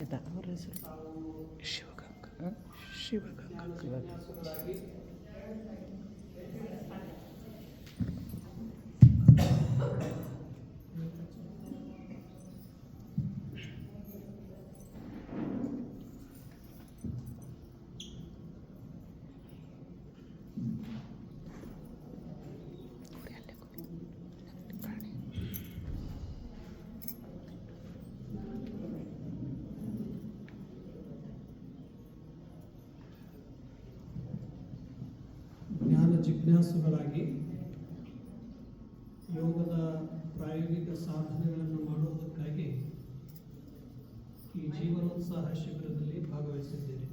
ಅವರ ಹೆಸರು ಶಿವಗಂಗಾ ಜ್ಞಾನ ಜಿಜ್ಞಾಸುಗಳಾಗಿ ಯೋಗದ ಪ್ರಾಯೋಗಿಕ ಸಾಧನೆಗಳನ್ನು ಮಾಡುವುದಕ್ಕಾಗಿ ಈ ಜೀವನೋತ್ಸಾಹ ಶಿಬಿರದಲ್ಲಿ ಭಾಗವಹಿಸಿದ್ದೇನೆ.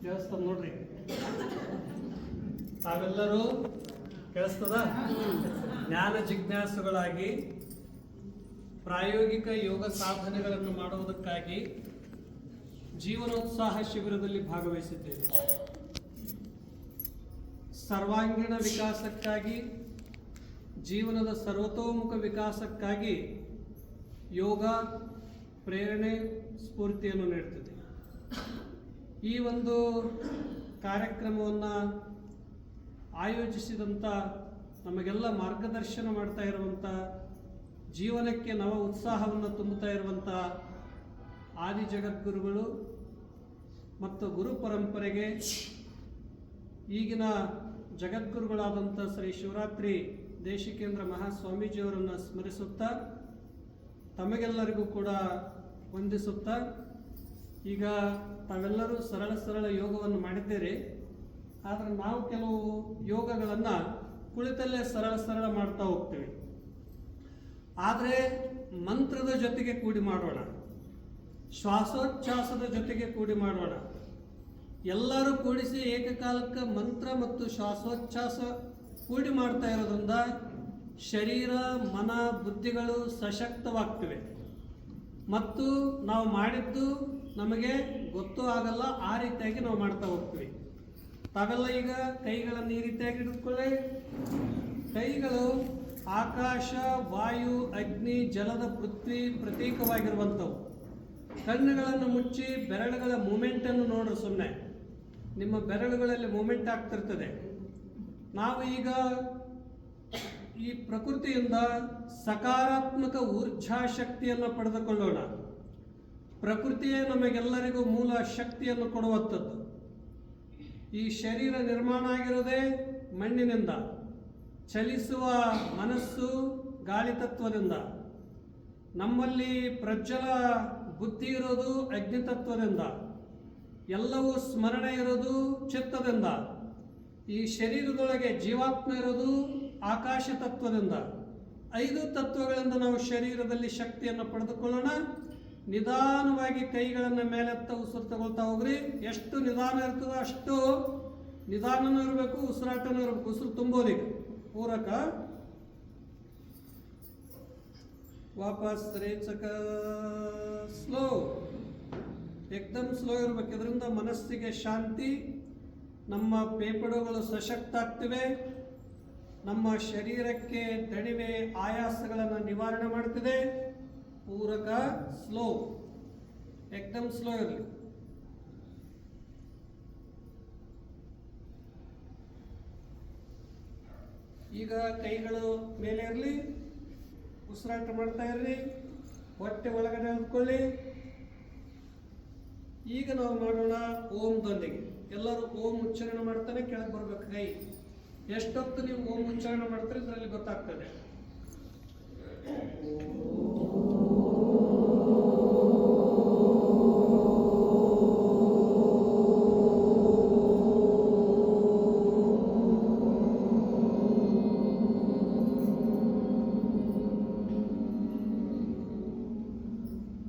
ಕೇಳಿಸ್ತದ ನೋಡ್ರಿ, ತಾವೆಲ್ಲರೂ ಕೇಳಿಸ್ತದ? ಜ್ಞಾನ ಜಿಜ್ಞಾಸುಗಳಾಗಿ ಪ್ರಾಯೋಗಿಕ ಯೋಗ ಸಾಧನೆಗಳನ್ನು ಮಾಡುವುದಕ್ಕಾಗಿ ಜೀವನೋತ್ಸಾಹ ಶಿಬಿರದಲ್ಲಿ ಭಾಗವಹಿಸಿದ್ದೇವೆ. ಸರ್ವಾಂಗೀಣ ವಿಕಾಸಕ್ಕಾಗಿ, ಜೀವನದ ಸರ್ವತೋಮುಖ ವಿಕಾಸಕ್ಕಾಗಿ ಯೋಗ ಪ್ರೇರಣೆ ಸ್ಫೂರ್ತಿಯನ್ನು ನೀಡುತ್ತದೆ. ಈ ಒಂದು ಕಾರ್ಯಕ್ರಮವನ್ನು ಆಯೋಜಿಸಿದಂಥ ನಮಗೆಲ್ಲ ಮಾರ್ಗದರ್ಶನ ಮಾಡ್ತಾ ಇರುವಂಥ, ಜೀವನಕ್ಕೆ ನವ ಉತ್ಸಾಹವನ್ನು ತುಂಬುತ್ತಾ ಇರುವಂಥ ಆದಿ ಜಗದ್ಗುರುಗಳು ಮತ್ತು ಗುರು ಪರಂಪರೆಗೆ ಈಗಿನ ಜಗದ್ಗುರುಗಳಾದಂಥ ಶ್ರೀ ಶಿವರಾತ್ರಿ ದೇಶಿಕೇಂದ್ರ ಮಹಾಸ್ವಾಮೀಜಿಯವರನ್ನು ಸ್ಮರಿಸುತ್ತಾ ತಮಗೆಲ್ಲರಿಗೂ ಕೂಡ ವಂದಿಸುತ್ತಾ, ಈಗ ತಾವೆಲ್ಲರೂ ಸರಳ ಯೋಗವನ್ನು ಮಾಡಿದ್ದೀರಿ. ಆದರೆ ನಾವು ಕೆಲವು ಯೋಗಗಳನ್ನು ಕುಳಿತಲ್ಲೇ ಸರಳ ಮಾಡ್ತಾ ಹೋಗ್ತೀವಿ. ಆದರೆ ಮಂತ್ರದ ಜೊತೆಗೆ ಕೂಡಿ ಮಾಡೋಣ, ಶ್ವಾಸೋಚ್ಛ್ವಾಸದ ಜೊತೆಗೆ ಕೂಡಿ ಮಾಡೋಣ. ಎಲ್ಲರೂ ಕೂಡಿಸಿ ಏಕಕಾಲಕ್ಕೆ ಮಂತ್ರ ಮತ್ತು ಶ್ವಾಸೋಚ್ಛ್ವಾಸ ಕೂಡಿ ಮಾಡ್ತಾ ಇರೋದ್ರಿಂದ ಶರೀರ ಮನ ಬುದ್ಧಿಗಳು ಸಶಕ್ತವಾಗ್ತಿವೆ ಮತ್ತು ನಾವು ಮಾಡಿದ್ದು ನಮಗೆ ಗೊತ್ತೂ ಆಗಲ್ಲ. ಆ ರೀತಿಯಾಗಿ ನಾವು ಮಾಡ್ತಾ ಹೋಗ್ತೀವಿ. ತಾವೆಲ್ಲ ಈಗ ಕೈಗಳನ್ನು ಈ ರೀತಿಯಾಗಿ ಹಿಡಿದುಕೊಳ್ಳಿ. ಕೈಗಳು ಆಕಾಶ, ವಾಯು, ಅಗ್ನಿ, ಜಲದ ಪೃಥ್ವಿ ಪ್ರತೀಕವಾಗಿರುವಂಥವು. ಕಣ್ಣುಗಳನ್ನು ಮುಚ್ಚಿ ಬೆರಳುಗಳ ಮೂಮೆಂಟನ್ನು ನೋಡ್ರಿ. ಸುಮ್ಮನೆ ನಿಮ್ಮ ಬೆರಳುಗಳಲ್ಲಿ ಮೂಮೆಂಟ್ ಆಗ್ತಿರ್ತದೆ. ನಾವು ಈಗ ಈ ಪ್ರಕೃತಿಯಿಂದ ಸಕಾರಾತ್ಮಕ ಊರ್ಜಾ ಶಕ್ತಿಯನ್ನು ಪಡೆದುಕೊಳ್ಳೋಣ. ಪ್ರಕೃತಿಯೇ ನಮಗೆಲ್ಲರಿಗೂ ಮೂಲ ಶಕ್ತಿಯನ್ನು ಕೊಡುವಂಥದ್ದು. ಈ ಶರೀರ ನಿರ್ಮಾಣ ಆಗಿರೋದೇ ಮಣ್ಣಿನಿಂದ, ಚಲಿಸುವ ಮನಸ್ಸು ಗಾಳಿ ತತ್ವದಿಂದ, ನಮ್ಮಲ್ಲಿ ಪ್ರಜ್ವಲ ಬುದ್ಧಿ ಇರೋದು ಅಗ್ನಿ ತತ್ವದಿಂದ, ಎಲ್ಲವೂ ಸ್ಮರಣೆ ಇರೋದು ಚಿತ್ತದಿಂದ, ಈ ಶರೀರದೊಳಗೆ ಜೀವಾತ್ಮ ಇರೋದು ಆಕಾಶ ತತ್ವದಿಂದ. 5 ತತ್ವಗಳಿಂದ ನಾವು ಶರೀರದಲ್ಲಿ ಶಕ್ತಿಯನ್ನು ಪಡೆದುಕೊಳ್ಳೋಣ. ನಿಧಾನವಾಗಿ ಕೈಗಳನ್ನು ಮೇಲೆತ್ತ ಉಸಿರು ತಗೊಳ್ತಾ ಹೋಗ್ರಿ. ಎಷ್ಟು ನಿಧಾನ ಇರ್ತದೋ ಅಷ್ಟು ನಿಧಾನನೂ ಇರಬೇಕು, ಉಸಿರಾಟನೂ ಇರಬೇಕು. ಉಸಿರು ತುಂಬೋದೀಗ ಪೂರಕ. ವಾಪಸ್ ರೇಚಕ ಸ್ಲೋ, ಏಕದಮ್ ಸ್ಲೋ ಇರಬೇಕು. ಇದರಿಂದ ಮನಸ್ಸಿಗೆ ಶಾಂತಿ, ನಮ್ಮ ಪೇಪಡುಗಳು ಸಶಕ್ತ ಆಗ್ತಿವೆ, ನಮ್ಮ ಶರೀರಕ್ಕೆ ದಣಿವೆ ಆಯಾಸಗಳನ್ನು ನಿವಾರಣೆ ಮಾಡ್ತಿದೆ. ಪೂರಕ ಸ್ಲೋ, ಏಕದಮ್ ಸ್ಲೋ ಇರಲಿ. ಈಗ ಕೈಗಳು ಮೇಲೆ ಇರಲಿ, ಉಸಿರಾಟ ಮಾಡ್ತಾ ಇರಲಿ, ಹೊಟ್ಟೆ ಒಳಗಡೆ ಅಂದ್ಕೊಳ್ಳಿ. ಈಗ ನಾವು ಮಾಡೋಣ ಓಂದೊಂದಿಗೆ. ಎಲ್ಲರೂ ಓಂ ಉಚ್ಚಾರಣೆ ಮಾಡ್ತಾನೆ ಕೆಳಗೆ ಬರ್ಬೇಕು. ಕೈ ಎಷ್ಟೊತ್ತು ನೀವು ಓಂ ಉಚ್ಚಾರಣೆ ಮಾಡ್ತೀರಿ ಇದರಲ್ಲಿ ಗೊತ್ತಾಗ್ತದೆ.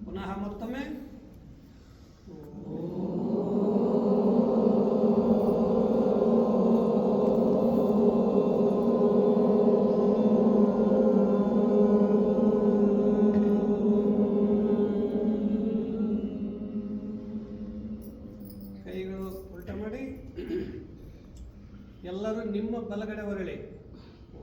ಪುನಃ ಮತ್ತೊಮ್ಮೆ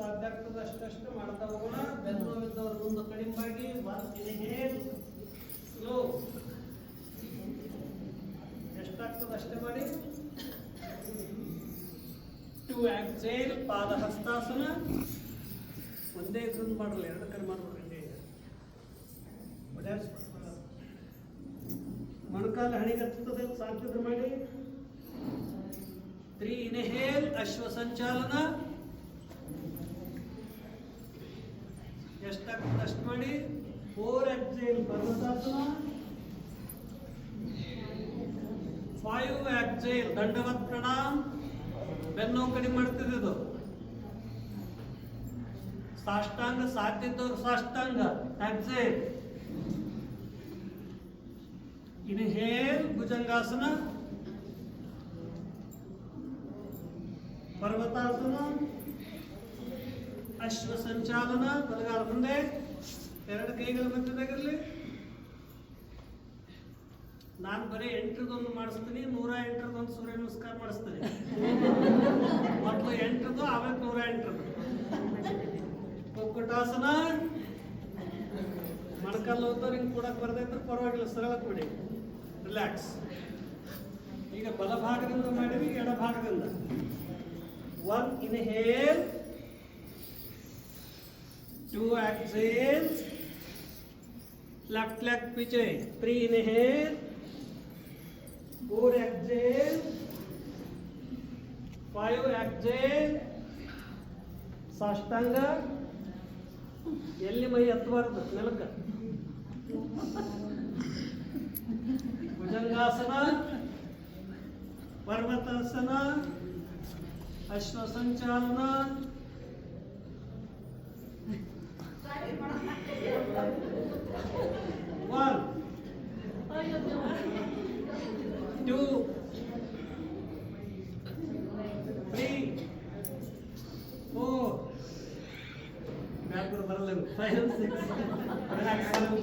ಸಾಧ್ಯ ಆಗ್ತದೆ ಅಷ್ಟಷ್ಟು ಮಾಡ್ತಾ ಹೋಗೋಣ. ಬೆನ್ನು ನೋವಿದ್ದವ್ರ ಮುಂದೆ ಕಡಿಮೆಯಾಗಿ ಸ್ಲೋ ಎಷ್ಟಾಗ್ತದೆ ಅಷ್ಟೇ ಮಾಡಿ. ಟು ಎಕ್ಸೇಲ್ ಪಾದ ಹಸ್ತಾಸನ ಒಂದೇ ಇದನ್ನು ಮಾಡಲ್ಲ, ಎರಡು ಕಡೆ ಮಾಡ್ಬೇಕು. ಮೊಣಕಾಲು ಹಣಿಗತ್ತದ ಸಾಧ್ಯತೆ ಮಾಡಿ. 3 ಇನ್ಹೇಲ್ ಅಶ್ವ ಸಂಚಾಲನ ಎಷ್ಟಾಗ್ತದೆ ಅಷ್ಟು ಮಾಡಿ. 4 ಎಕ್ಸೇಲ್ ಪರ್ವತಾಸನ. 5 ಎಕ್ಸೇಲ್ ದಂಡವತ್ ಪ್ರಣಾಮ್. ಬೆನ್ನು ಕಡಿಮೆ ಮಾಡ್ತಿದ್ದು ಇದು. ಸಾಷ್ಟಾಂಗ ಸಾಧ್ಯದವ್ರು ಸಾಷ್ಟಾಂಗ ಎಕ್ಸೇಲ್. ಇನ್ಹೇಲ್ ಭುಜಂಗಾಸನ, ಪರ್ವತಾಸನ, ಅಶ್ವ ಸಂಚಾಲನ. ಬಲಗಾಲ ಮುಂದೆ, ಎರಡು ಕೈಗಳ ಮಧ್ಯದಾಗಿರಲಿ. ನಾನು ಬರೀ 8ರದೊಂದು ಮಾಡಿಸ್ತೀನಿ, 108ರದೊಂದು ಸೂರ್ಯ ನಮಸ್ಕಾರ ಮಾಡಿಸ್ತೀನಿ. ಮೊದಲು 8ರದು, ಆಮೇಲೆ 108ರದು. ಕುಕ್ಕುಟಾಸನ. ಮೊಣಕಾಲು ಹೋದವ್ರು ಹಿಂಗೆ ಕೊಡಕ್ಕೆ ಬರ್ದೈದ್ರೆ ಪರವಾಗಿಲ್ಲ, ಸರಳ ಕೊಡಿ, ರಿಲ್ಯಾಕ್ಸ್. ಈಗ ಬಲಭಾಗದಿಂದ ಮಾಡಿವಿ, ಎಡಭಾಗದಿಂದ. 1 ಇನ್ಹೇಲ್, 2 exhale, left leg पीछे. 3 inhale, 4 exhale, 5 exhale. ಸಾಷ್ಟಾಂಗ. ಎಲ್ಲಿ ಮೈ ಹತ್ತಬಾರ್ದು ನೆಲಕ್ಕೆ. ಭುಜಂಗಾಸನ, ಪರ್ವತಾಸನ, ಅಶ್ವ ಸಂಚಾಲನ. 1 2 3 4 ಬ್ಯಾಗ್ರು ಬರಲ್ಲ 5 6 ರಿಲ್ಯಾಕ್ಸ್ ತಗೊಳ್ರಿ.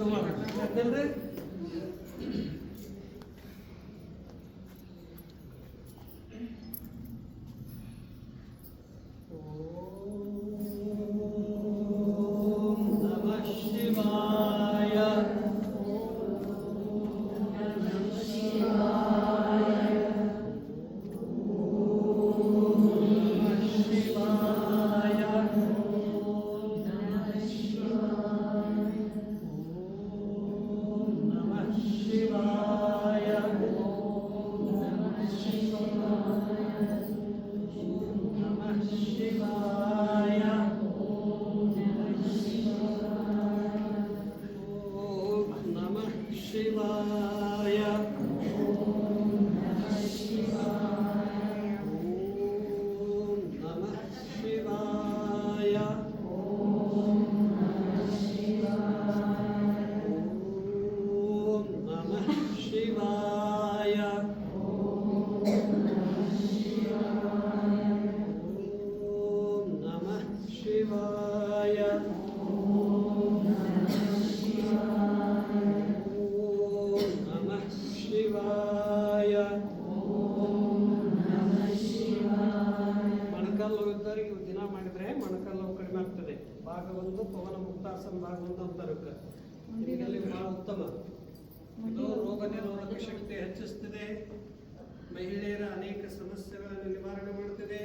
ಭಾಗ 1 ಪವನ ಮುಕ್ತಾಸನ ಭಾಗ 1 ಅಂತಾರಕ್ಕೆ. ಇದರಲ್ಲಿ ಬಹಳ ಉತ್ತಮ. ಇದು ರೋಗ ನಿರೋಧಕ ಶಕ್ತಿ ಹೆಚ್ಚಿಸ್ತದೆ, ಮಹಿಳೆಯರ ಅನೇಕ ಸಮಸ್ಯೆಗಳನ್ನು ನಿವಾರಣೆ ಮಾಡುತ್ತದೆ,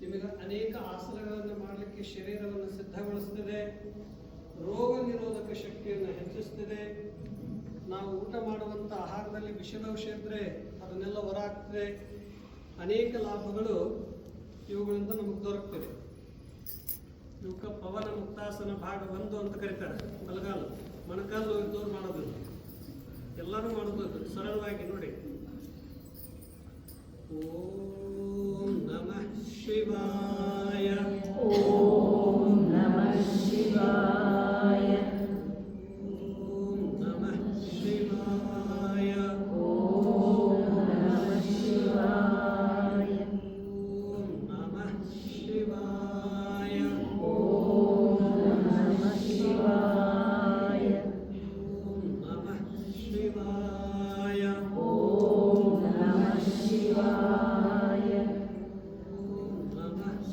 ನಿಮಗೆ ಅನೇಕ ಆಸನಗಳನ್ನು ಮಾಡಲಿಕ್ಕೆ ಶರೀರವನ್ನು ಸಿದ್ಧಗೊಳಿಸ್ತದೆ, ರೋಗ ನಿರೋಧಕ ಶಕ್ತಿಯನ್ನು ಹೆಚ್ಚಿಸ್ತದೆ. ನಾವು ಊಟ ಮಾಡುವಂಥ ಆಹಾರದಲ್ಲಿ ವಿಷದೋಷ ಇದ್ದರೆ ಅದನ್ನೆಲ್ಲ ಹೊರಹಾಕ್ತದೆ. ಅನೇಕ ಲಾಭಗಳು ಇವುಗಳಿಂದ ನಮಗೆ ದೊರಕ್ತದೆ. ಇವಕ್ಕೆ ಪವನ ಮುಕ್ತಾಸನ ಭಾಗ 1 ಅಂತ ಕರೀತಾರೆ. ಬಲಗಾಲು ಮೊಣಕಾಲು ಇದ್ದವ್ರು ಮಾಡೋದು, ಎಲ್ಲರೂ ಮಾಡೋದು ಸರಳವಾಗಿ ನೋಡಿ. ಓಂ ನಮಃ ಶಿವಾಯ. ಓಂ ನಮಃ ಶಿವಾಯ. ಓಂ ನಮಃ ಶಿವಾಯ. ಓಂ ನಮಃ ಶಿವಾಯ. ಓಂ ನಮಃ ಶಿವಾಯ. ಓಂ ನಮಃ ಶಿವಾಯ. ಓಂ ನಮಃ ಶಿವಾಯ. ಓಂ ನಮಃ ಶಿವಾಯ. ಓಂ ನಮಃ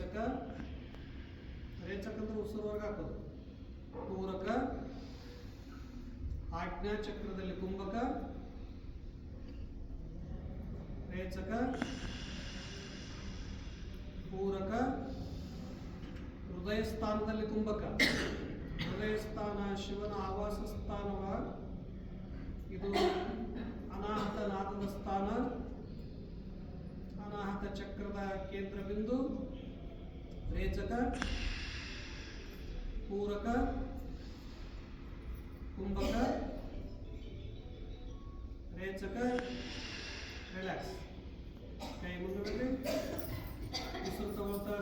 ರೇಚಕ, ರೇಚಕ ಅಂದ್ರೆ ಉಸಿರುವರೆಗೆ ಹಾಕೋದು. ಪೂರಕ, ಆಜ್ಞಾ ಚಕ್ರದಲ್ಲಿ ಕುಂಭಕ, ರೇಚಕ, ಪೂರಕ, ಹೃದಯ ಸ್ಥಾನದಲ್ಲಿ ಕುಂಭಕ. ಹೃದಯ ಸ್ಥಾನ ಶಿವನ ಆವಾಸ ಸ್ಥಾನವ. ಇದು ಅನಾಹತ ನಾದದ ಸ್ಥಾನ, ಅನಾಹತ ಚಕ್ರದ ಕೇಂದ್ರ ಬಿಂದು. ರೇಚಕ, ಪೂರಕ, ಕುಂಭಕ, ರೇಚಕ. ರಿಲ್ಯಾಕ್ಸ್. ಕೈ ಮುಂದೆ ಬಿಡ್ರಿ. ಉಸಿರು ತಗೊಳ್ತಾ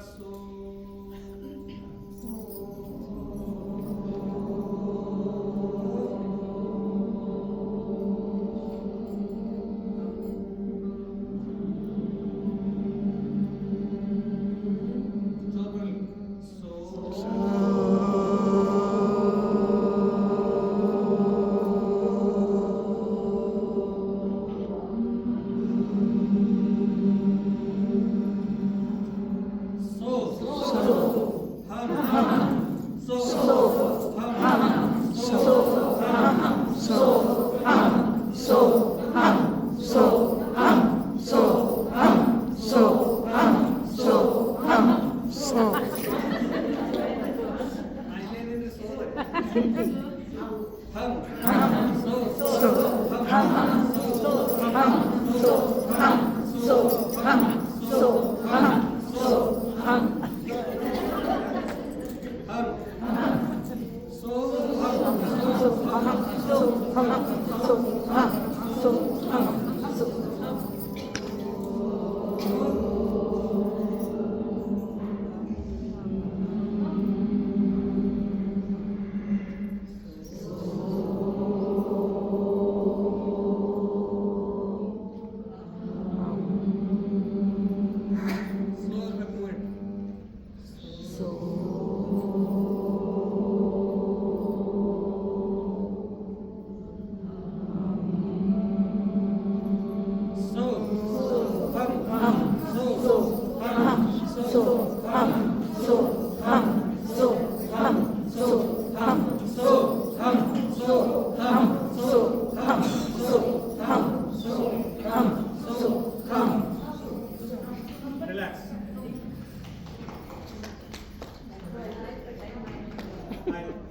ರಿಲ್ಯಾಕ್ಸ್.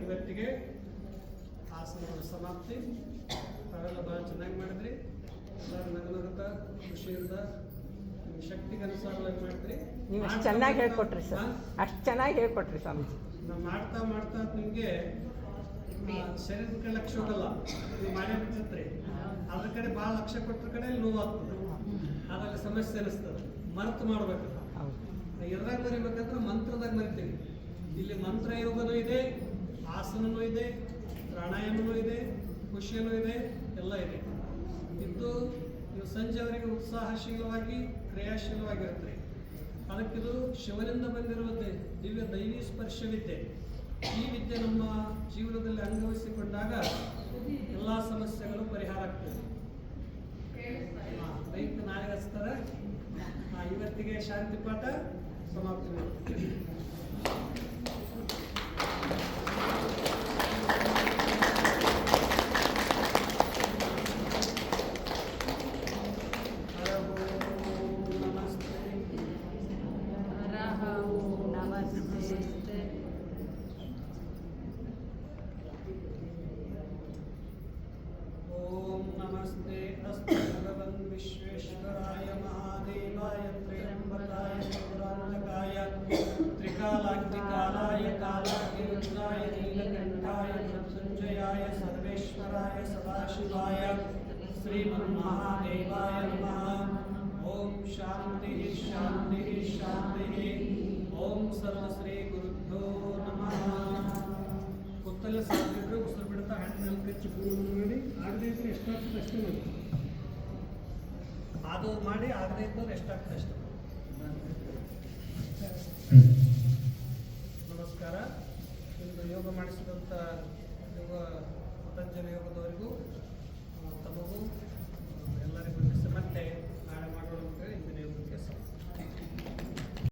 ಇವತ್ತಿಗೆ ಆಸನದ ಸಮಾಪ್ತಿ. ತಾವೆಲ್ಲ ಭಾಳ ಚೆನ್ನಾಗಿ ಮಾಡಿದ್ರಿ. ಎಲ್ಲರೂ ನಗುನಗುತ್ತಾ ಖುಷಿಯಿಂದ ನಿಮ್ಮ ಶಕ್ತಿಗೆ ಅನುಸಾರವಾಗಿ ಮಾಡಿದ್ರಿ. ನೀವು ಅಷ್ಟು ಚೆನ್ನಾಗಿ ಹೇಳ್ಕೊಟ್ರಿ ಸರ್, ಅಷ್ಟು ಚೆನ್ನಾಗಿ ಹೇಳ್ಕೊಟ್ರಿ ಸ್ವಾಮೀಜಿ. ನಾವು ಮಾಡ್ತಾ ಮಾಡ್ತಾ ನಿಮಗೆ ಶರೀರದ ಕಡೆ ಲಕ್ಷ್ಯ ಹೋಗಲ್ಲ. ನೀವು ಮಾಡೇ ಬಿಟ್ಟಿರ್ತೀರಿ, ಅದ್ರ ಕಡೆ ಭಾಳ ಲಕ್ಷ್ಯ ಕೊಟ್ಟರ ಕಡೆ ನೋವಾಗ್ತದೆ. ಅದ್ರಲ್ಲಿ ಸಮಸ್ಯೆ ಅನಿಸ್ತದೆ. ಮರೆತು ಮಾಡ್ಬೇಕು. ಎದ್ರಾಗ ಮರಿಬೇಕಂದ್ರೆ ಮಂತ್ರದಾಗ ಮರಿತೀವಿ. ಇಲ್ಲಿ ಮಂತ್ರ ಯೋಗನೂ ಇದೆ, ಆಸನನೂ ಇದೆ, ಪ್ರಾಣಾಯಾಮನೂ ಇದೆ, ಖುಷಿಯೂ ಇದೆ, ಎಲ್ಲ ಇದೆ. ಇದ್ದು ನೀವು ಸಂಜೆವರೆಗೆ ಉತ್ಸಾಹಶೀಲವಾಗಿ ಕ್ರಿಯಾಶೀಲವಾಗಿರುತ್ತೆ. ಅದಕ್ಕಿದು ಶಿವನಿಂದ ಬಂದಿರುವ ದಿವ್ಯ ದೈವಿ ಸ್ಪರ್ಶವಿದ್ಯೆ. ಈ ವಿದ್ಯೆ ನಮ್ಮ ಜೀವನದಲ್ಲಿ ಅನುಭವಿಸಿಕೊಂಡಾಗ ಎಲ್ಲ ಸಮಸ್ಯೆಗಳು ಪರಿಹಾರ ಆಗ್ತದೆ. ಬೈಕ್ ನಾಳೆ ಹಚ್ತಾರೆ. ಇವತ್ತಿಗೆ ಶಾಂತಿ ಪಾಠ ಸಮಾಪ್ತಿ ಮಾಡ್ತೀವಿ. नमस्ते अस्तु भगवन् विश्वेश्वराय महादेवाय त्र्यम्बकाय त्रिपुरान्तकाय त्रिकालाग्निकालाय कालाग्निरुद्राय नीलकण्ठाय मृत्युञ्जयाय सर्वेश्वराय सदाशिवाय श्रीमन्महादेवाय नमः। ओम शान्तिः शान्तिः शान्तिः। ओम सर्वश्रीगुरुभ्यो नमः। ಗೊತ್ತಲ್ಲ ಸಾಧ್ಯ ಉಸಿರು ಬಿಡ್ತಾ ಹಣ್ಣು ಕಚ್ಚಿ ಮಾಡಿ ಆಗದೆ ಇದ್ರೆ ಎಷ್ಟಾಗ್ತದೆ ಅಷ್ಟೇ ಮಾಡಿ. ಆದವ್ರು ಮಾಡಿ ಆಗದೆ ಇದ್ದವ್ರು ಎಷ್ಟಾಗ್ತದೆ ಅಷ್ಟೇ. ನಮಸ್ಕಾರ. ಇಂದು ಯೋಗ ಮಾಡಿಸಿದಂಥ ಯೋಗ ಪತಂಜಲಿ ಯೋಗದವರಿಗೂ